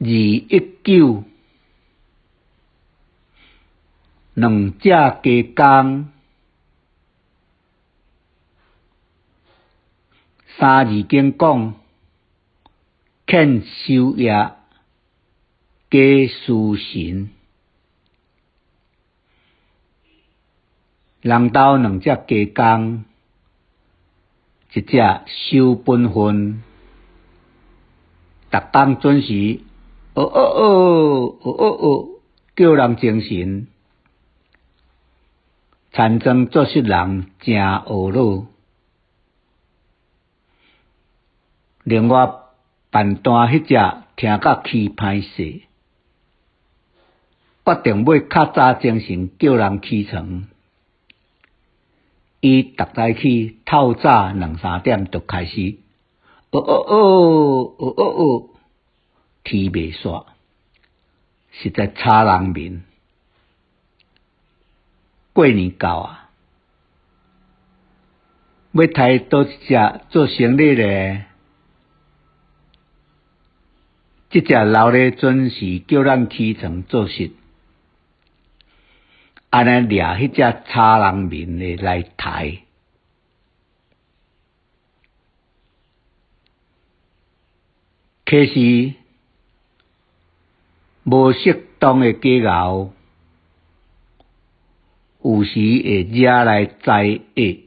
219两只鸡公三字经讲欠修业皆思神，人斗两只鸡公，一只守本分，逐工准时叫人精神，田庄做事人真懊恼。另外办单迄只听甲气歹势，决定要较早精神叫人起床。伊逐早起透早2-3点就开始啼袂煞，实在吵人眠。过年到啊，要杀倒一只做生日咧？这只老咧准时叫咱起床做事，安尼掠迄只吵人眠的来杀。可是无适当的计熬，有时会惹来灾厄。